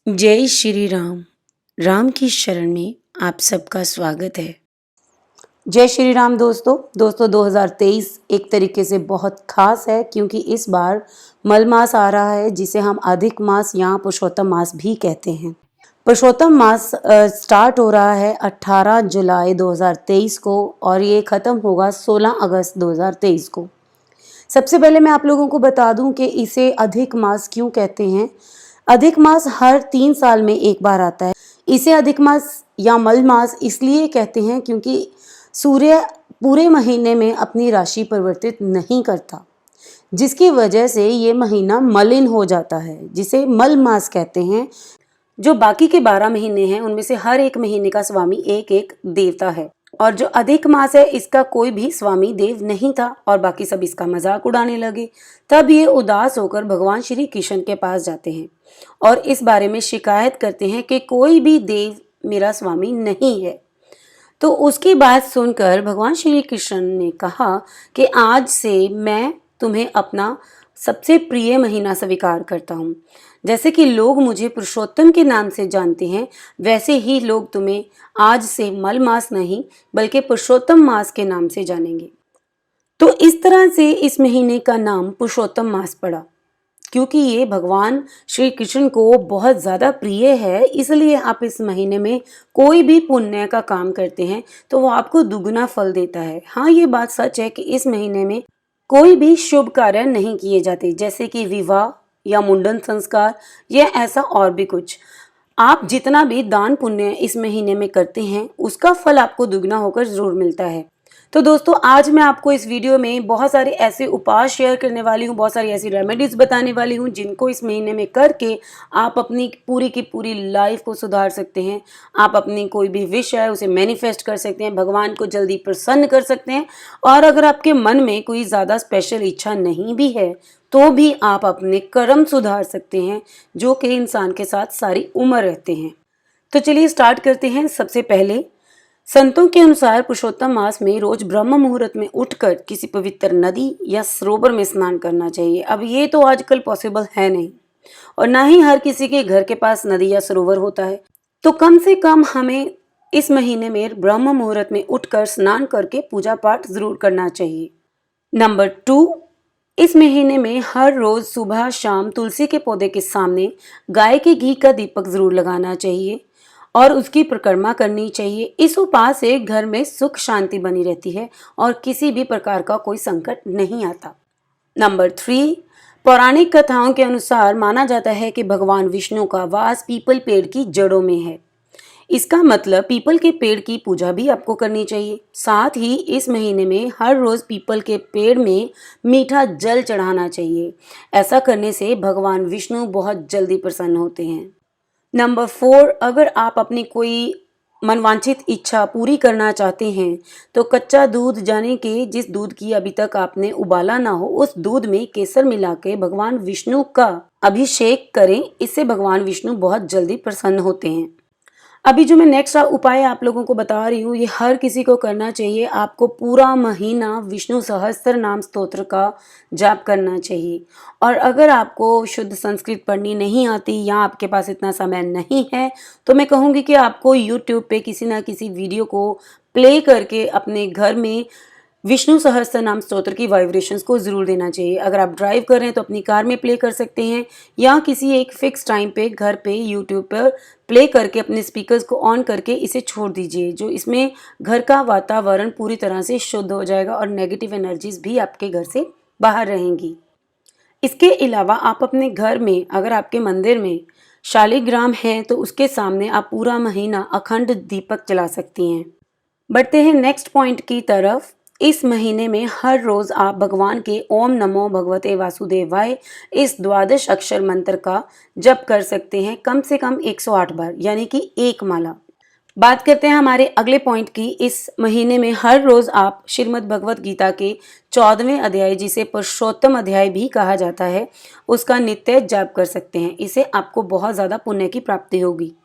जय श्री राम। राम की शरण में आप सबका स्वागत है। जय श्री राम दोस्तों 2023 एक तरीके से बहुत खास है क्योंकि इस बार मल मास आ रहा है जिसे हम अधिक मास या पुरुषोत्तम मास भी कहते हैं। पुरुषोत्तम मास स्टार्ट हो रहा है 18 जुलाई 2023 को और ये ख़त्म होगा 16 अगस्त 2023 को। सबसे पहले मैं आप लोगों को बता दूं कि इसे अधिक मास क्यों कहते हैं। अधिक मास हर 3 साल में एक बार आता है। इसे अधिक मास या मल मास इसलिए कहते हैं क्योंकि सूर्य पूरे महीने में अपनी राशि परिवर्तित नहीं करता, जिसकी वजह से ये महीना मलिन हो जाता है, जिसे मल मास कहते हैं। जो बाकी के 12 महीने हैं उनमें से हर एक महीने का स्वामी एक एक देवता है और जो अधिक मास है इसका कोई भी स्वामी देव नहीं था और बाकी सब इसका मजाक उड़ाने लगे। तब ये उदास होकर भगवान श्री कृष्ण के पास जाते हैं और इस बारे में शिकायत करते हैं कि कोई भी देव मेरा स्वामी नहीं है। तो उसकी बात सुनकर भगवान श्री कृष्ण ने कहा कि आज से मैं तुम्हें अपना सबसे प्रिय महीना स्वीकार करता हूँ। जैसे कि लोग मुझे पुरुषोत्तम के नाम से जानते हैं, वैसे ही लोग तुम्हें आज से मल मास नहीं बल्कि पुरुषोत्तम मास के नाम से जानेंगे। तो इस तरह से इस महीने का नाम पुरुषोत्तम मास पड़ा क्योंकि ये भगवान श्री कृष्ण को बहुत ज़्यादा प्रिय है। इसलिए आप इस महीने में कोई भी पुण्य का काम करते हैं तो वो आपको दुगना फल देता है। हाँ, ये बात सच है कि इस महीने में कोई भी शुभ कार्य नहीं किए जाते, जैसे कि विवाह या मुंडन संस्कार या ऐसा और भी कुछ। आप जितना भी दान पुण्य इस महीने में करते हैं उसका फल आपको दुगना होकर जरूर मिलता है। तो दोस्तों, आज मैं आपको इस वीडियो में बहुत सारे ऐसे उपाय शेयर करने वाली हूँ, बहुत सारी ऐसी रेमेडीज बताने वाली हूँ जिनको इस महीने में करके आप अपनी पूरी की पूरी लाइफ को सुधार सकते हैं। आप अपनी कोई भी विश है उसे मैनिफेस्ट कर सकते हैं, भगवान को जल्दी प्रसन्न कर सकते हैं। और अगर आपके मन में कोई ज़्यादा स्पेशल इच्छा नहीं भी है तो भी आप अपने कर्म सुधार सकते हैं, जो कि इंसान के साथ सारी उम्र रहते हैं। तो चलिए स्टार्ट करते हैं। सबसे पहले संतों के अनुसार पुरुषोत्तम मास में रोज ब्रह्म मुहूर्त में उठकर किसी पवित्र नदी या सरोवर में स्नान करना चाहिए। अब ये तो आजकल पॉसिबल है नहीं और ना ही हर किसी के घर के पास नदी या सरोवर होता है। तो कम से कम हमें इस महीने में ब्रह्म मुहूर्त में उठकर स्नान करके पूजा पाठ जरूर करना चाहिए। नंबर 2, इस महीने में हर रोज सुबह शाम तुलसी के पौधे के सामने गाय के घी का दीपक जरूर लगाना चाहिए और उसकी परिक्रमा करनी चाहिए। इस उपाय से घर में सुख शांति बनी रहती है और किसी भी प्रकार का कोई संकट नहीं आता। नंबर 3, पौराणिक कथाओं के अनुसार माना जाता है कि भगवान विष्णु का वास पीपल पेड़ की जड़ों में है। इसका मतलब पीपल के पेड़ की पूजा भी आपको करनी चाहिए। साथ ही इस महीने में हर रोज पीपल के पेड़ में मीठा जल चढ़ाना चाहिए। ऐसा करने से भगवान विष्णु बहुत जल्दी प्रसन्न होते हैं। नंबर 4, अगर आप अपनी कोई मनवांछित इच्छा पूरी करना चाहते हैं तो कच्चा दूध, यानी कि जिस दूध की अभी तक आपने उबाला ना हो, उस दूध में केसर मिला के भगवान विष्णु का अभिषेक करें। इससे भगवान विष्णु बहुत जल्दी प्रसन्न होते हैं। अभी जो मैं नेक्स्ट उपाय आप लोगों को बता रही हूँ ये हर किसी को करना चाहिए। आपको पूरा महीना विष्णु सहस्त्र नाम स्तोत्र का जाप करना चाहिए। और अगर आपको शुद्ध संस्कृत पढ़नी नहीं आती या आपके पास इतना समय नहीं है तो मैं कहूँगी कि आपको यूट्यूब पे किसी ना किसी वीडियो को प्ले करके अपने घर में विष्णु सहस्त्र नाम स्तोत्र की वाइब्रेशंस को जरूर देना चाहिए। अगर आप ड्राइव कर रहे हैं तो अपनी कार में प्ले कर सकते हैं या किसी एक फिक्स टाइम पे घर पे यूट्यूब पर प्ले करके अपने स्पीकर्स को ऑन करके इसे छोड़ दीजिए। जो इसमें घर का वातावरण पूरी तरह से शुद्ध हो जाएगा और नेगेटिव एनर्जीज भी आपके घर से बाहर रहेंगी। इसके अलावा आप अपने घर में, अगर आपके मंदिर में शालिग्राम है तो उसके सामने आप पूरा महीना अखंड दीपक जला सकती हैं। बढ़ते हैं नेक्स्ट पॉइंट की तरफ। इस महीने में हर रोज आप भगवान के ओम नमो भगवते वासुदेवाय इस द्वादश अक्षर मंत्र का जप कर सकते हैं कम से कम 108 बार, यानी कि एक माला। बात करते हैं हमारे अगले पॉइंट की। इस महीने में हर रोज आप श्रीमद् भगवत गीता के 14वें अध्याय, जिसे पुरुषोत्तम अध्याय भी कहा जाता है, उसका नित्य जाप कर सकते हैं। इससे आपको बहुत ज्यादा पुण्य की प्राप्ति होगी।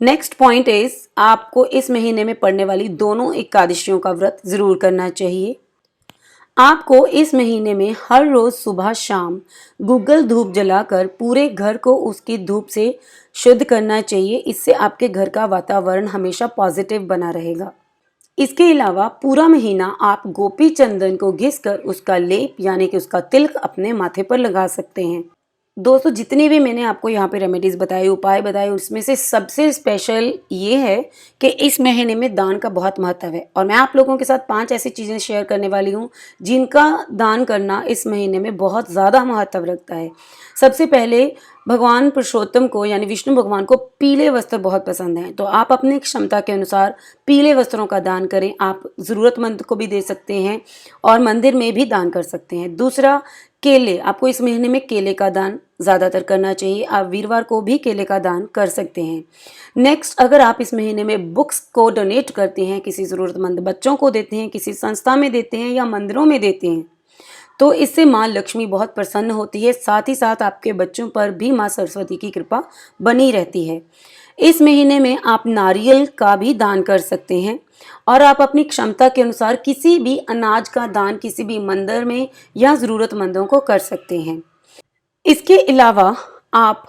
नेक्स्ट पॉइंट इज, आपको इस महीने में पड़ने वाली दोनों एकादशियों का व्रत जरूर करना चाहिए। आपको इस महीने में हर रोज सुबह शाम गूगल धूप जलाकर पूरे घर को उसकी धूप से शुद्ध करना चाहिए। इससे आपके घर का वातावरण हमेशा पॉजिटिव बना रहेगा। इसके अलावा पूरा महीना आप गोपी चंदन को घिसकर उसका लेप यानी कि उसका तिलक अपने माथे पर लगा सकते हैं। दोस्तों, जितनी भी मैंने आपको यहाँ पे रेमेडीज़ बताई, उपाय बताए, उसमें से सबसे स्पेशल ये है कि इस महीने में दान का बहुत महत्व है और मैं आप लोगों के साथ 5 ऐसी चीज़ें शेयर करने वाली हूँ जिनका दान करना इस महीने में बहुत ज़्यादा महत्व रखता है। सबसे पहले, भगवान पुरुषोत्तम को यानी विष्णु भगवान को पीले वस्त्र बहुत पसंद हैं, तो आप अपनी क्षमता के अनुसार पीले वस्त्रों का दान करें। आप ज़रूरतमंद को भी दे सकते हैं और मंदिर में भी दान कर सकते हैं। दूसरा, केले, आपको इस महीने में केले का दान ज़्यादातर करना चाहिए। आप वीरवार को भी केले का दान कर सकते हैं। नेक्स्ट, अगर आप इस महीने में बुक्स को डोनेट करते हैं, किसी ज़रूरतमंद बच्चों को देते हैं, किसी संस्था में देते हैं या मंदिरों में देते हैं, तो इससे माँ लक्ष्मी बहुत प्रसन्न होती है। साथ ही साथ आपके बच्चों पर भी माँ सरस्वती की कृपा बनी रहती है। इस महीने में आप नारियल का भी दान कर सकते हैं और आप अपनी क्षमता के अनुसार किसी भी अनाज का दान किसी भी मंदिर में या ज़रूरतमंदों को कर सकते हैं। इसके अलावा आप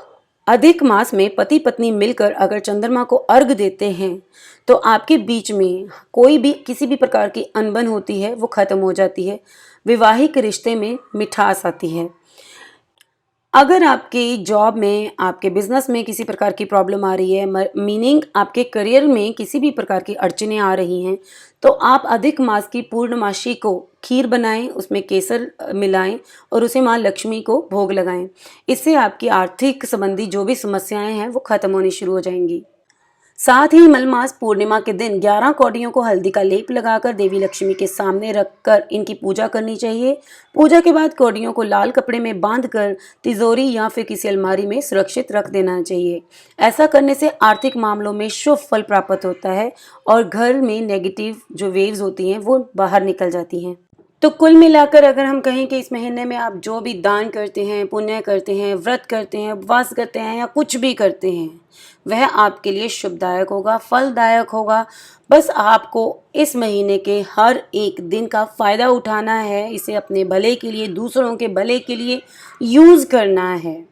अधिक मास में पति पत्नी मिलकर अगर चंद्रमा को अर्घ देते हैं तो आपके बीच में कोई भी किसी भी प्रकार की अनबन होती है वो खत्म हो जाती है। वैवाहिक रिश्ते में मिठास आती है। अगर आपकी जॉब में, आपके बिजनेस में किसी प्रकार की प्रॉब्लम आ रही है, मीनिंग आपके करियर में किसी भी प्रकार की अड़चनें आ रही हैं, तो आप अधिक मास की पूर्णमासी को खीर बनाएं, उसमें केसर मिलाएं और उसे माँ लक्ष्मी को भोग लगाएं। इससे आपकी आर्थिक संबंधी जो भी समस्याएं हैं वो खत्म होनी शुरू हो जाएंगी। साथ ही मलमास पूर्णिमा के दिन 11 कौड़ियों को हल्दी का लेप लगाकर देवी लक्ष्मी के सामने रखकर इनकी पूजा करनी चाहिए। पूजा के बाद कौड़ियों को लाल कपड़े में बांधकर तिजोरी या फिर किसी अलमारी में सुरक्षित रख देना चाहिए। ऐसा करने से आर्थिक मामलों में शुभ फल प्राप्त होता है और घर में नेगेटिव जो वेव्स होती हैं वो बाहर निकल जाती हैं। तो कुल मिलाकर अगर हम कहें कि इस महीने में आप जो भी दान करते हैं, पुण्य करते हैं, व्रत करते हैं, उपवास करते हैं या कुछ भी करते हैं, वह आपके लिए शुभदायक होगा, फलदायक होगा। बस आपको इस महीने के हर एक दिन का फ़ायदा उठाना है, इसे अपने भले के लिए, दूसरों के भले के लिए यूज़ करना है,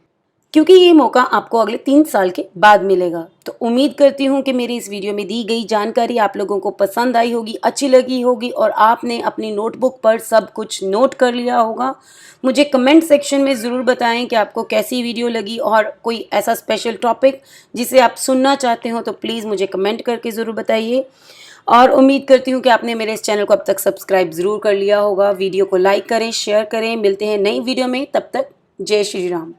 क्योंकि ये मौका आपको अगले 3 साल के बाद मिलेगा। तो उम्मीद करती हूँ कि मेरी इस वीडियो में दी गई जानकारी आप लोगों को पसंद आई होगी, अच्छी लगी होगी और आपने अपनी नोटबुक पर सब कुछ नोट कर लिया होगा। मुझे कमेंट सेक्शन में ज़रूर बताएं कि आपको कैसी वीडियो लगी और कोई ऐसा स्पेशल टॉपिक जिसे आप सुनना चाहते हो तो प्लीज़ मुझे कमेंट करके ज़रूर बताइए। और उम्मीद करती हूँ कि आपने मेरे इस चैनल को अब तक सब्सक्राइब ज़रूर कर लिया होगा। वीडियो को लाइक करें, शेयर करें। मिलते हैं नई वीडियो में, तब तक जय श्री राम।